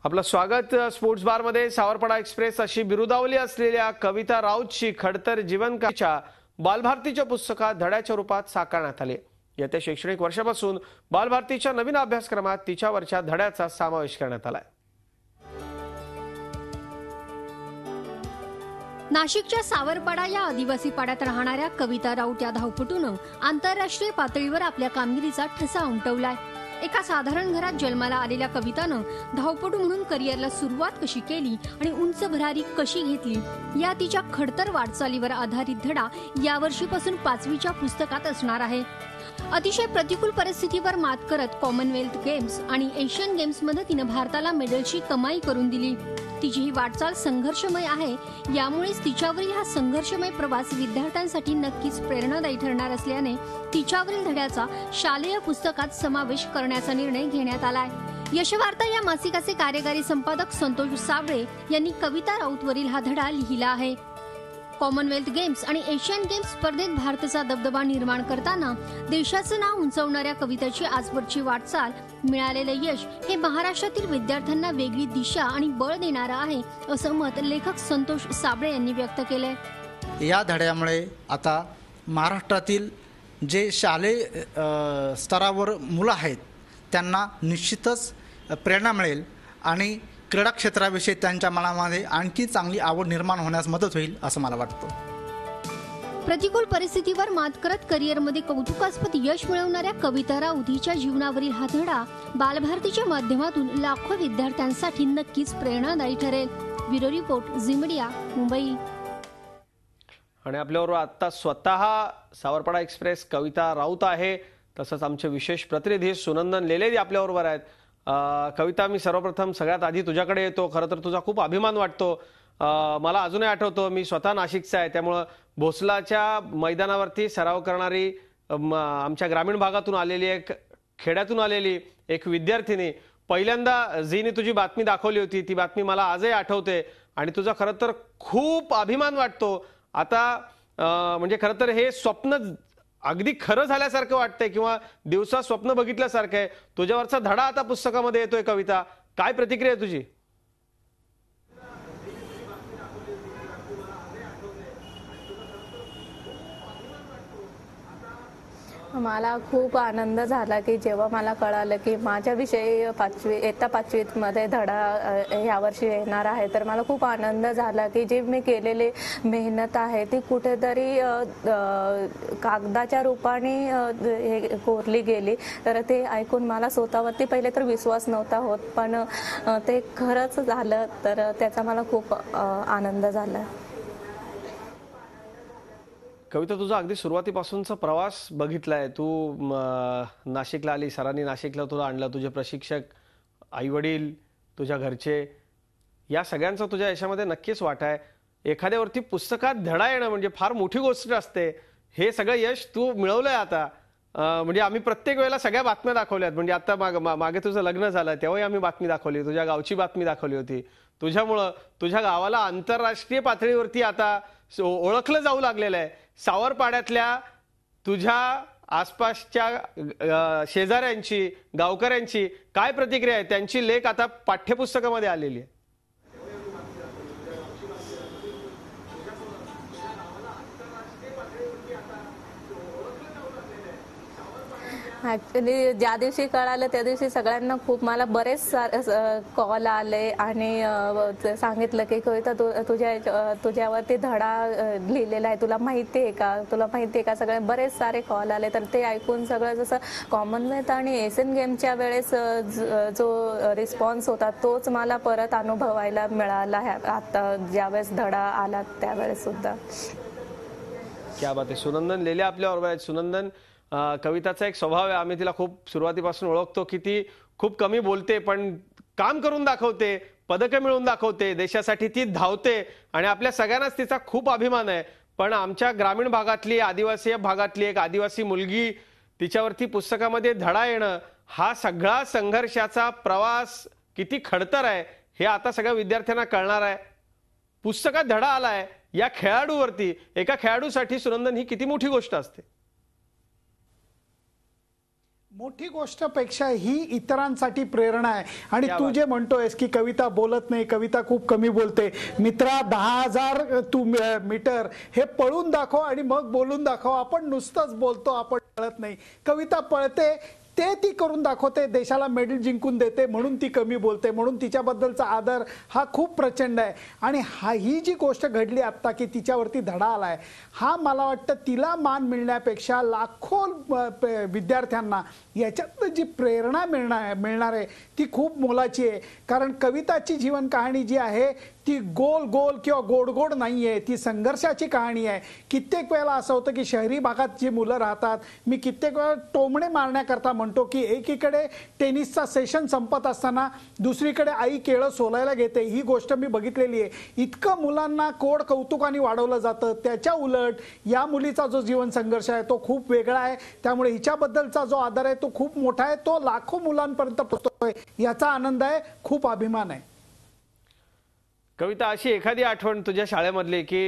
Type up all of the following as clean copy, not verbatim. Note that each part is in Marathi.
आपलं स्वागत स्पोर्ट्स बार मध्ये। सावरपाडा एक्सप्रेस अशी बिरुदावली असलेल्या कविता राऊतची खडतर जीवनकाच्या बालभारतीच्या पुस्तकात धड्याच्या रूपात साकारण्यात आली। येत्या शैक्षणिक वर्षापासून बालभारतीच्या नवीन अभ्यासक्रमात तिच्यावरच्या धड्याचा समावेश करण्यात आलाय। नाशिकच्या सावरपाडा या आदिवासी पाड्यात राहणाऱ्या कविता राऊत या धावपटूनं आंतरराष्ट्रीय पातळीवर आपल्या कामगिरीचा ठसा उमटवलाय। एका साधारण घरात जन्माला आलेल्या कवितानं धावपटू म्हणून करिअरला सुरुवात कशी केली आणि उंच भरारी कशी घेतली या तिच्या खडतर वाटचालीवर आधारित धडा यावर्षीपासून 5वीच्या पुस्तकात असणार आहे। अतिशय प्रतिकूल परिस्थितीवर मात करत कॉमनवेल्थ गेम्स आणि एशियन गेम्स मध्ये तिनं भारताला मेडलची कमाई करून दिली। तिची ही वाटचाल संघर्षमय आहे, यामुळेच तिच्यावरील हा संघर्षमय प्रवास विद्यार्थ्यांसाठी नक्कीच प्रेरणादायी ठरणार असल्याने तिच्यावरील धड्याचा शालेय पुस्तकात समावेश करण्याचा निर्णय घेण्यात आलाय। यशवार्ता या मासिकाचे कार्यकारी संपादक संतोष साबळे यांनी कविता राऊतवरील हा धडा लिहिला आहे। कॉमनवेल्थ गेम्स आणि एशियन गेम्स स्पर्धेत भारताचा दबदबा निर्माण करताना देशाचं नाव उंचावणाऱ्या कविताची आजवरची वाटचाल, मिळालेलं यश हे महाराष्ट्रातील विद्यार्थ्यांना वेगळी दिशा आणि बळ देणारं आहे, असं मत लेखक संतोष साबळे यांनी व्यक्त केलंय। या धड्यामुळे आता महाराष्ट्रातील जे शालेय स्तरावर मुलं आहेत त्यांना निश्चितच प्रेरणा मिळेल आणि क्रीडा क्षेत्राविषयी त्यांच्या मनामध्ये आणखी चांगली आवड निर्माण होण्यास मदत होईल असं मला वाटतं। प्रतिकूल परिस्थितीवर मात करत करिअरमध्ये कौतुकास्पद यश मिळवणाऱ्या कविता राऊत हिच्या जीवनावरील हा धडा बालभारतीच्या माध्यमातून लाखो विद्यार्थ्यांसाठी नक्कीच प्रेरणादायी ठरेल। Bureau report, Zee media, Mumbai. आणि आपल्यावर आता स्वतः सावरपाडा एक्सप्रेस कविता राऊत आहे, तसंच आमचे विशेष प्रतिनिधी सुनंदन लेलेदी आपल्याबरोबर आहेत। कविता, मी सर्वप्रथम सगळ्यात आधी तुझ्याकडे येतो। खरं तर तुझा खूप अभिमान वाटतो। मला अजूनही आठवतो, मी स्वतः नाशिकचा आहे, त्यामुळे भोसलाच्या मैदानावरती सराव करणारी आमच्या ग्रामीण भागातून आलेली एक खेड्यातून आलेली एक विद्यार्थिनी पहिल्यांदा झीने तुझी बातमी दाखवली होती। ती बातमी मला आजही आठवते आणि तुझा खरं तर खूप अभिमान वाटतो। आता म्हणजे खरं तर हे स्वप्न अगदी खरं झाल्यासारखं वाटतंय किंवा दिवसा स्वप्न बघितल्यासारखं आहे। तुझ्यावरचा धडा आता पुस्तकामध्ये येतोय। कविता, काय प्रतिक्रिया आहे तुझी? मला खूप आनंद झाला की जेव्हा मला कळालं की माझ्याविषयी इयत्ता 5वीत मध्ये धडा यावर्षी येणार आहे, तर मला खूप आनंद झाला की जे मी केलेली मेहनत आहे ती कुठेतरी कागदाच्या रूपाने कोरली गेली। तर ते ऐकून मला स्वतःवरती पहिले तर विश्वास नव्हता होत, पण ते खरंच झालं, तर त्याचा मला खूप आनंद झाला। कविता, तुझा अगदी सुरुवातीपासूनचा प्रवास बघितलाय। तू नाशिकला आली, सरांनी नाशिकला तुला आणलं, तुझे प्रशिक्षक, आई वडील, तुझ्या घरचे, या सगळ्यांचा तुझ्या यशामध्ये नक्कीच वाटा आहे। एखाद्यावरती पुस्तकात धडा येणं म्हणजे फार मोठी गोष्ट असते। हे सगळं यश तू मिळवलंय आता। म्हणजे आम्ही प्रत्येक वेळेला सगळ्या बातम्या दाखवल्यात। म्हणजे आता मागे तुझं लग्न झालं तेव्हाही आम्ही बातमी दाखवली, तुझ्या गावची बातमी दाखवली होती। तुझ्यामुळं तुझ्या गावाला आंतरराष्ट्रीय पातळीवरती आता ओळखलं जाऊ लागलेलं आहे। सावरपाड्यातल्या तुझ्या आसपासच्या शेजाऱ्यांची, गावकऱ्यांची काय प्रतिक्रिया आहे? त्यांची लेख आता पाठ्यपुस्तकामध्ये आलेली आहे। ऍक्च्युली ज्या दिवशी कळालं त्या दिवशी सगळ्यांना खूप, मला बरेच कॉल आले आणि सांगितलं की कविता तुझ्यावरती धडा लिहिलेला आहे, तुला माहिती आहे का, तुला माहिती आहे का, सगळे बरेच सारे कॉल आले। तर ते ऐकून सगळं जसं कॉमनवेल्थ आणि एशियन गेमच्या वेळेस जो रिस्पॉन्स होता तोच मला परत अनुभवायला मिळाला आता ज्यावेळेस धडा आला त्यावेळेस सुद्धा। क्या बात आहे। सुनंदन लेले आपल्याबरोबर आहेत। सुनंदन, कविताचा एक स्वभाव आहे, आम्ही तिला खूप सुरुवातीपासून ओळखतो की ती खूप कमी बोलते पण काम करून दाखवते, पदकं मिळवून दाखवते, देशासाठी ती धावते आणि आपल्या सगळ्यांनाच तिचा खूप अभिमान आहे। पण आमच्या ग्रामीण भागातली, आदिवासी भागातली एक आदिवासी मुलगी, तिच्यावरती पुस्तकामध्ये धडा येणं, हा सगळा संघर्षाचा प्रवास किती खडतर आहे हे आता सगळ्या विद्यार्थ्यांना कळणार आहे। पुस्तकात धडा आलाय या खेळाडूवरती, एका खेळाडूसाठी सुनंदन ही किती मोठी गोष्ट असते। मोठी गोष्टपेक्षा ही इतरांसाठी प्रेरणा आहे. आणि तू जे म्हणतोयस की कविता बोलत नाही, कविता खूप कमी बोलते, मित्रा 10,000 तू मीटर हे पळून दाखव आणि मग बोलून दाखव. आपण नुसतंच बोलतो, आपण पळत नाही. कविता पळते, ते ती करून दाखवते, देशाला मेडल जिंकून देते, म्हणून ती कमी बोलते. म्हणून तिच्याबद्दलचा आदर हा खूप प्रचंड आहे. आणि ही जी गोष्ट घडली आत्ता की तिच्यावरती धडा आलाय, हा मला वाटतं तिला मान मिळण्यापेक्षा लाखो विद्यार्थ्यांना याच्यातनं जी प्रेरणा मिळणार आहे ती खूप मोलाची आहे. कारण कविताची जीवन कहाणी जी आहे ती गोल गोल किंवा गोड गोड नाही आहे, ती संघर्षाची कहाणी आहे. कित्येक वेळेला असं होतं की शहरी भागात जी मुलं राहतात, मी कित्येक वेळा टोमणे मारण्याकरता म्हणतो की एकीकडे टेनिसचा सेशन संपत असताना दुसरीकडे आई केळं सोलायला घेते. ही गोष्ट मी बघितलेली आहे. इतकं मुलांना कोड कौतुकाने वाढवलं जातं. त्याच्या उलट या मुलीचा जो जीवन संघर्ष आहे तो खूप वेगळा आहे. त्यामुळे हिच्याबद्दलचा जो आदर आहे तो खूप मोठा आहे, तो लाखो मुलांपर्यंत पोहोचतोय, याचा आनंद आहे, खूप अभिमान आहे. कविता, अशी एखादी आठवण तुझ्या शाळेमधली की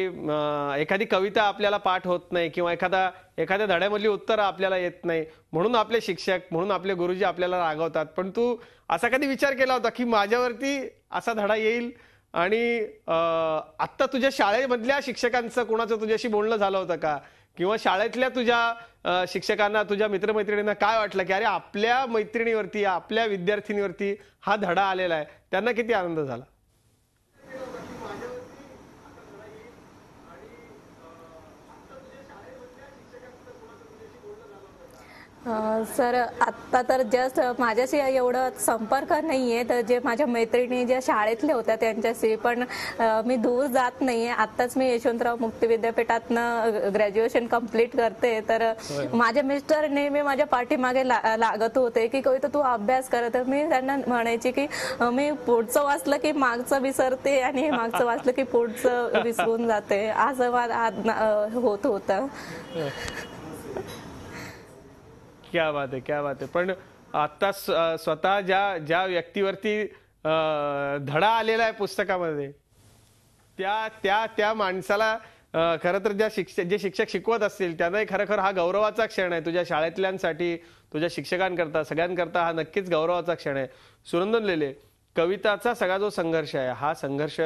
एखादी कविता आपल्याला पाठ होत नाही किंवा एखाद्या धड्यामधली उत्तरं आपल्याला येत नाही, म्हणून आपले शिक्षक, म्हणून आपले गुरुजी आपल्याला रागवतात, पण तू असा कधी विचार केला होता की माझ्यावरती असा धडा येईल? आणि आत्ता तुझ्या शाळेमधल्या शिक्षकांचं कोणाचं तुझ्याशी बोलणं झालं होतं का? किंवा शाळेतल्या तुझ्या शिक्षकांना, तुझ्या मित्रमैत्रिणींना काय वाटलं की अरे आपल्या मैत्रिणीवरती, आपल्या विद्यार्थिनीवरती हा धडा आलेला आहे? त्यांना किती आनंद झाला? सर, आत्ता तर जस्ट माझ्याशी एवढं संपर्क नाही आहे, तर जे माझ्या मैत्रिणी ज्या शाळेतल्या होत्या त्यांच्याशी, पण मी दूर जात नाही आहे. आत्ताच मी यशवंतराव मुक्ती विद्यापीठातनं ग्रॅज्युएशन कंप्लीट करते. तर माझे मिस्टर नेहमी माझ्या पाठीमागे लागत होते की कविता तू अभ्यास कर. तर मी त्यांना म्हणायची की मी पुढचं वाचलं की मागचं विसरते आणि मागचं वाचलं की पुढचं विसरून जाते, असं होत होतं. क्या बात आहे, क्या बात आहे. पण आता स्वतः ज्या व्यक्तीवरती धडा आलेला आहे पुस्तकामध्ये, त्या माणसाला खरं तर जे शिक्षक शिकवत असतील त्यांनाही खरं हा गौरवाचा क्षण आहे. तुझ्या शाळेतल्यांसाठी, तुझ्या शिक्षकांकरता, सगळ्यांकरता हा नक्कीच गौरवाचा क्षण आहे. सुनंदन लेले, कविताचा सगळा जो संघर्ष आहे, हा संघर्ष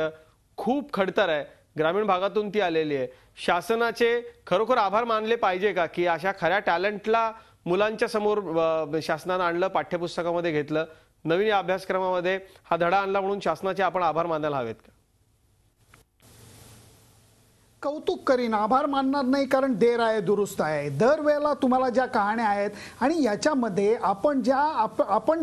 खूप खडतर आहे. ग्रामीण भागातून ती आलेली आहे. शासनाचे खरोखर आभार मानले पाहिजे का की अशा खऱ्या टॅलेंटला मुलांच्या समोर शासनानं आणलं, पाठ्यपुस्तकामध्ये घेतलं, नवीन अभ्यासक्रमामध्ये हा धडा आणला, म्हणून शासनाचे आपण आभार मानायला हवेत का? कौतुक करीन, आभार मानणार नाही, कारण देर आहे दुरुस्त आहे. दरवेळेला तुम्हाला ज्या कहाण्या आहेत आणि याच्यामध्ये आपण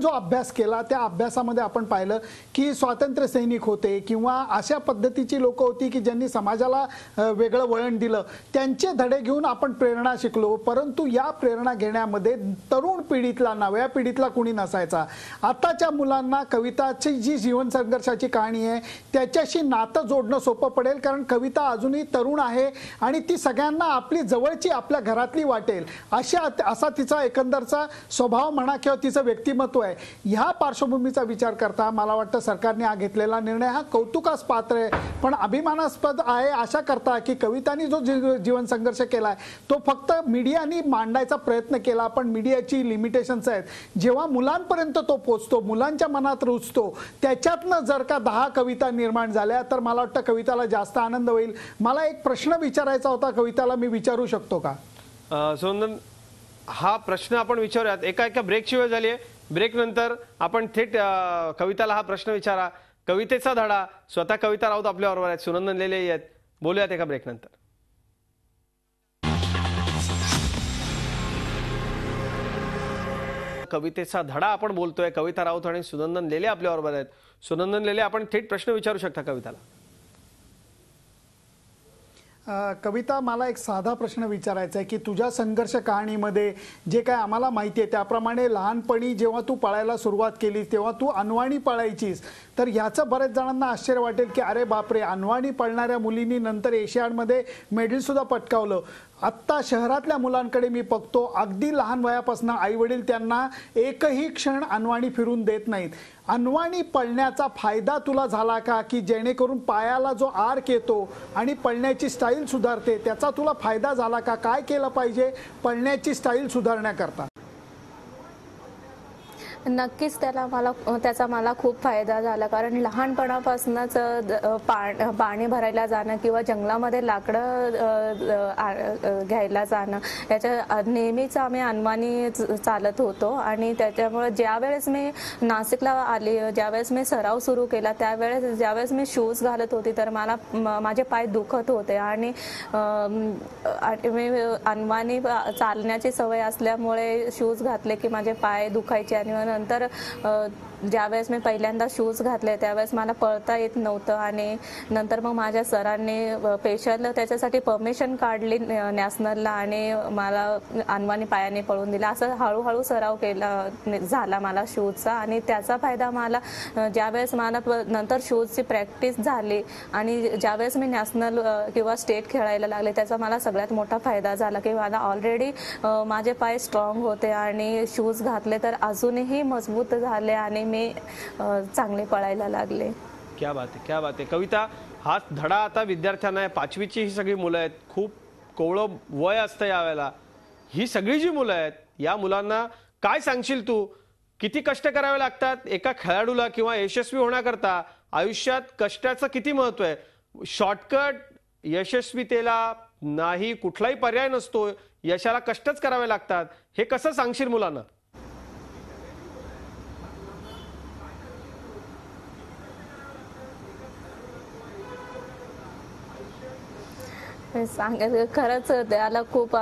जो अभ्यास केला त्या अभ्यासामध्ये आपण पाहिलं की स्वातंत्र्य सैनिक होते किंवा अशा पद्धतीची लोक होती की ज्यांनी समाजाला वेगळं वळण दिलं, त्यांचे धडे घेऊन आपण प्रेरणा शिकलो. परंतु या प्रेरणा घेण्यामध्ये तरुण पिढीतला, नव्या पिढीतला कुणी नसायचा. आताच्या मुलांना कविताची जी जीवन संघर्षाची कहाणी आहे त्याच्याशी नातं जोडणं सोपं पडेल, कारण कविता अजूनही तरुण आहे आणि ती सगळ्यांना आपली जवळची, आपल्या घरातली वाटेल असा तिचा एकंदरचा स्वभाव म्हणा किंवा तिचं व्यक्तिमत्व आहे. ह्या पार्श्वभूमीचा विचार करता मला वाटतं सरकारने हा घेतलेला निर्णय हा कौतुकास पात्र आहे, पण अभिमानास्पद आहे. अशा करता की कवितांनी जो जीवन संघर्ष केलाय तो फक्त मीडियानी मांडायचा प्रयत्न केला, पण मीडियाची लिमिटेशन्स आहेत. जेव्हा मुलांपर्यंत तो पोहोचतो, मुलांच्या मनात रुजतो, त्याच्यातनं जर का 10 कविता निर्माण झाल्या तर मला वाटतं कविताला जास्त आनंद होईल. मला एक प्रश्न विचारायचा होता कविताला, मी विचारू शकतो का? सुनंदन, हा प्रश्न आपण विचारूयात. एका ब्रेकची वेळ झाली आहे. ब्रेक नंतर आपण थेट कविताला हा प्रश्न विचारा. कवितेचा धडा, स्वतः कविता राऊत आपल्या बरोबर आहेत, सुनंदन लेले आहेत. बोलूयात एका ब्रेक नंतर. कवितेचा धडा आपण बोलतोय. कविता राऊत आणि सुनंदन लेले आपल्या बरोबर आहेत. सुनंदन लेले, आपण थेट प्रश्न विचारू शकता कविताला. कविता, मला एक साधा प्रश्न विचारायचा आहे की तुझ्या संघर्ष कहाणीमध्ये जे काय आम्हाला माहिती आहे त्याप्रमाणे लहानपणी जेव्हा तू पळायला सुरुवात केली तेव्हा तू अनवाणी पळायचीस, तर ह्याचं बरेच जणांना आश्चर्य वाटेल की अरे बापरे, अनवाणी पळणाऱ्या मुलींनी नंतर एशियाडमध्ये मेडलसुद्धा पटकावलं. आत्ता शहरातल्या मुलांकडे मी बघतो, अगदी लहान वयापासून आईवडील त्यांना एकही क्षण अनवाणी फिरून देत नाहीत. अनवाणी पळण्याचा फायदा तुला झाला का, की जेणेकरून पायाला जो आर्क येतो आणि पळण्याची स्टाईल सुधारते, त्याचा तुला फायदा झाला का? काय केलं पाहिजे पळण्याची स्टाईल सुधारण्याकरता? नक्कीच त्याचा मला खूप फायदा झाला, कारण लहानपणापासूनच पाणी भरायला जाणं किंवा जंगलामध्ये लाकडं घ्यायला जाणं याच्या नेहमीच आम्ही अनवाणी चालत होतो. आणि त्याच्यामुळे ज्यावेळेस मी नाशिकला आली, ज्यावेळेस मी सराव सुरू केला, ज्यावेळेस मी शूज घालत होती तर मला माझे पाय दुखत होते. आणि मी अनवाणी चालण्याची सवय असल्यामुळे शूज घातले की माझे पाय दुखायचे. आणि नंतर ज्यावेळेस मी पहिल्यांदा शूज घातले त्यावेळेस मला पळता येत नव्हतं. आणि नंतर मग माझ्या सरांनी स्पेशल त्याच्यासाठी परमिशन काढली नॅशनलला आणि मला अनवाणी पायाने पळून दिला. असं हळूहळू सराव झाला मला शूजचा. आणि त्याचा फायदा मला ज्यावेळेस मला नंतर शूजची प्रॅक्टिस झाली आणि ज्यावेळेस मी नॅशनल किंवा स्टेट खेळायला लागले त्याचा मला सगळ्यात मोठा फायदा झाला की मला ऑलरेडी माझे पाय स्ट्रॉंग होते आणि शूज घातले तर अजूनही मजबूत झाले आणि मी चांगले पळायला लागले. क्या बात आहे, क्या बात आहे. कविता, हा धडा आता विद्यार्थ्यांना आहे. 5वीची ही सगळी मुलं आहेत, खूप कोवळं वय असतं यावेळेला. ही सगळी जी मुलं आहेत या मुलांना काय सांगशील तू? किती कष्ट करावे लागतात एका खेळाडूला किंवा यशस्वी होण्याकरता? आयुष्यात कष्टाचं किती महत्व आहे? शॉर्टकट यशस्वीतेला नाही, कुठलाही पर्याय नसतो. यशाला कष्टच करावे लागतात. हे कसं सांगशील मुलांना? खरंच त्याला खूप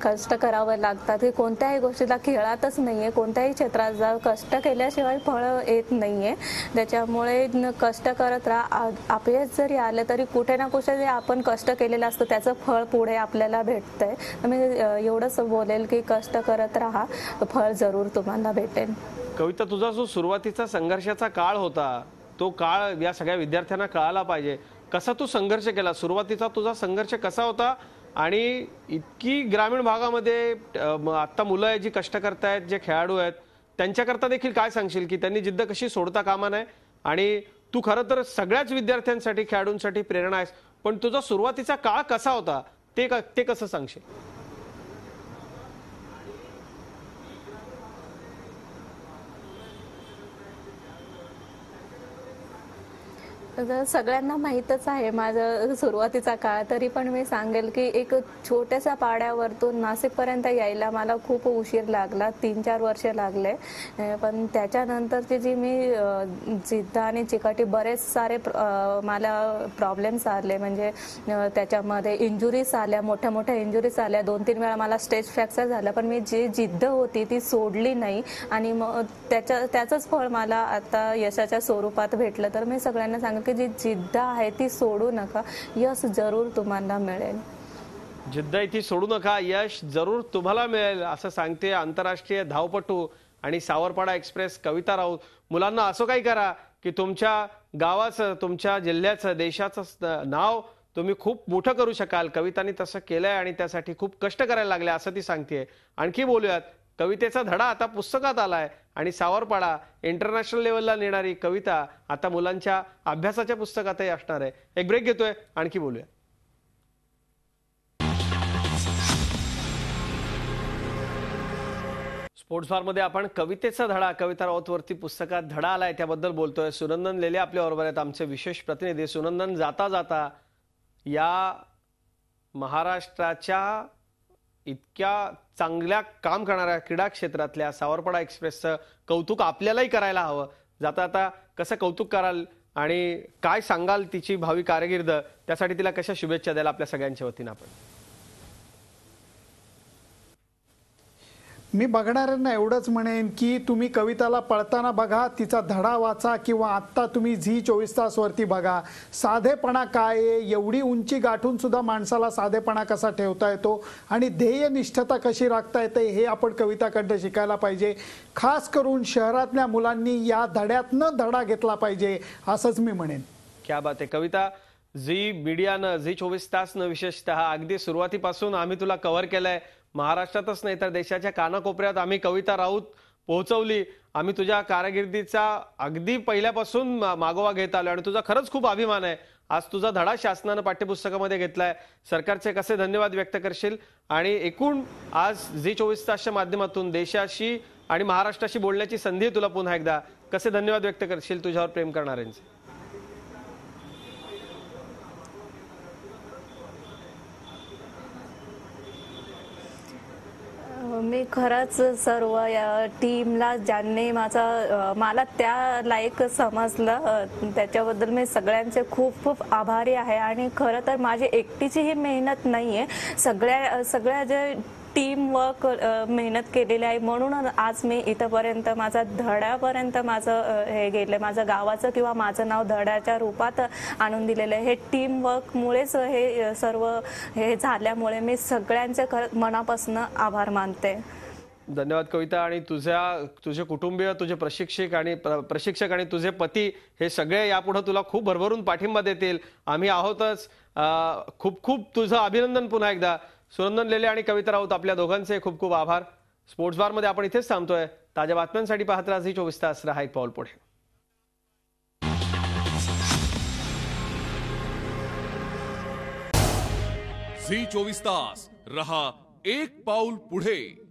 कष्ट करावं लागतात. हे कोणत्याही गोष्टीला खेळातच नाहीये, कोणत्याही क्षेत्रात जा कष्ट केल्याशिवाय फळ येत नाहीये. त्याच्यामुळे कष्ट करत राहा. अपयश जरी आले तरी कुठे ना कुठे जे आपण कष्ट केलेलं असतं त्याचं फळ पुढे आपल्याला भेटतंय. मी एवढंच बोलेल की कष्ट करत राहा, फळ जरूर तुम्हाला भेटेल. कविता, तुझा जो सुरुवातीचा संघर्षाचा काळ होता तो काळ या सगळ्या विद्यार्थ्यांना कळाला पाहिजे. कसा तू संघर्ष केला? सुरुवातीचा तुझा संघर्ष कसा होता? आणि इतकी ग्रामीण भागामध्ये आता मुलं आहेत जी कष्ट करतायत, जे खेळाडू आहेत, त्यांच्याकरता देखील काय सांगशील की त्यांनी जिद्द कशी सोडता कामा नये? आणि तू खरं तर सगळ्याच विद्यार्थ्यांसाठी, खेळाडूंसाठी प्रेरणा आहेस, पण तुझा सुरुवातीचा काळ कसा होता ते कसं सांगशील? सगळ्यांना माहीतच आहे माझं सुरुवातीचा काळ. तरी पण मी सांगेल की एक छोट्याशा पाड्यावरतून नाशिकपर्यंत यायला मला खूप उशीर लागला, 3-4 वर्ष लागले. पण त्याच्यानंतरची जी मी जिद्द आणि चिकाटी, बरेच सारे मला प्रॉब्लेम्स आले. म्हणजे त्याच्यामध्ये इंजुरीज आल्या, मोठ्या मोठ्या इंजुरीज आल्या. 2-3 वेळा मला स्टेज फ्रॅक्चर झाला. पण मी जी जिद्द होती ती सोडली नाही आणि मग त्याचंच फळ मला आता यशाच्या स्वरूपात भेटलं. तर मी सगळ्यांना सांगेन की जी जिद्द आहे ती सोडू नका, यश जरूर तुम्हाला मिळेल. जिद्द आहे ती सोडू नका, यश जरूर तुम्हाला मिळेल, असं सांगते आंतरराष्ट्रीय धावपटू आणि सावरपाडा एक्सप्रेस कविता राऊत. मुलांना असं काही करा की तुमच्या गावाचं, तुमच्या जिल्ह्याचं, देशाचं नाव तुम्ही खूप मोठं करू शकाल. कवितांनी तसं केलंय आणि त्यासाठी खूप कष्ट करायला लागले असं ती सांगते. आणखी बोलूयात. कवितेचा धडा आता पुस्तकात आलाय आणि सावरपाडा इंटरनॅशनल लेवलला नेणारी कविता आता मुलांच्या अभ्यासाच्या पुस्तकातही असणार आहे. एक ब्रेक घेतोय, आणखी बोलूया. स्पोर्ट्स बार मध्ये आपण कवितेचा धडा, कविता राऊत वरती पुस्तकात धडा आलाय त्याबद्दल बोलतोय. सुनंदन लेले आपल्या बरोबर आहेत, आमचे विशेष प्रतिनिधी. सुनंदन, जाता जाता या महाराष्ट्राच्या इतक्या चांगल्या काम करणाऱ्या क्रीडा क्षेत्रातल्या सावरपाडा एक्सप्रेसचं कौतुक आपल्यालाही करायला हवं. जाता आता कसं कौतुक कराल आणि काय सांगाल तिची भावी कारकीर्द, त्यासाठी तिला कशा शुभेच्छा द्याल आपल्या सगळ्यांच्या वतीनं आपण? मी बघणाऱ्यांना एवढंच म्हणेन की तुम्ही कविताला पळताना बघा, तिचा धडा वाचा किंवा आत्ता तुम्ही झी24 वरती बघा. साधेपणा काय आहे, एवढी उंची गाठून सुद्धा माणसाला साधेपणा कसा ठेवता येतो आणि ध्येयनिष्ठता कशी राखता येते हे आपण कविताकडनं शिकायला पाहिजे. खास करून शहरातल्या मुलांनी या धड्यातनं धडा घेतला पाहिजे असंच मी म्हणेन. क्या बात आहे कविता. झी मीडियानं, झी24 विशेषतः अगदी सुरुवातीपासून आम्ही तुला कव्हर केलंय. महाराष्ट्रातच नाही तर देशाच्या कानाकोपऱ्यात आम्ही कविता राऊत पोहोचवली. आम्ही तुझ्या कारकिर्दीचा अगदी पहिल्यापासून मागोवा घेत आलो आणि तुझा खरंच खूप अभिमान आहे. आज तुझा धडा शासनानं पाठ्यपुस्तकामध्ये घेतलाय. सरकारचे कसे धन्यवाद व्यक्त करशील आणि एकूण आज झी24 तासच्या माध्यमातून देशाशी आणि महाराष्ट्राशी बोलण्याची संधी तुला पुन्हा एकदा. कसे धन्यवाद व्यक्त करशील तुझ्यावर प्रेम करणाऱ्यांचे? मी खरंच सर्व या टीमला ज्यांनी मला त्या लायक समजलं त्याच्याबद्दल मी सगळ्यांचे खूप खूप आभारी आहे. आणि खरं तर माझी एकटीची ही मेहनत नाहीये, सगळ्या जे टीम वर्क मेहनत केलेली आहे म्हणून आज मी इथपर्यंत माझा धड्यापर्यंत माझं हे गेलं, माझं गावाचं किंवा माझं नाव धड्याच्या रूपात आणून दिलेलं आहे. हे टीम वर्कमुळेच हे सर्व हे झाल्यामुळे मी सगळ्यांचे मनापासून आभार मानते. धन्यवाद कविता. आणि तुझे कुटुंबीय, तुझे प्रशिक्षक आणि तुझे पती हे सगळे यापुढे तुला खूप भरभरून पाठिंबा देतील. आम्ही आहोतच. खूप खूप तुझं अभिनंदन पुन्हा एकदा. सुनंदन लेले आणि कविता राऊत आपल्या दोघांचे खूप खूप आभार. स्पोर्ट्स बार मध्ये आपण इथेच थांबतोय. ताज्या बातम्यांसाठी पाहत राहा झी 24 तास. रहा एक पाऊल पुढे. झी 24 तास रहा एक पाऊल पुढे.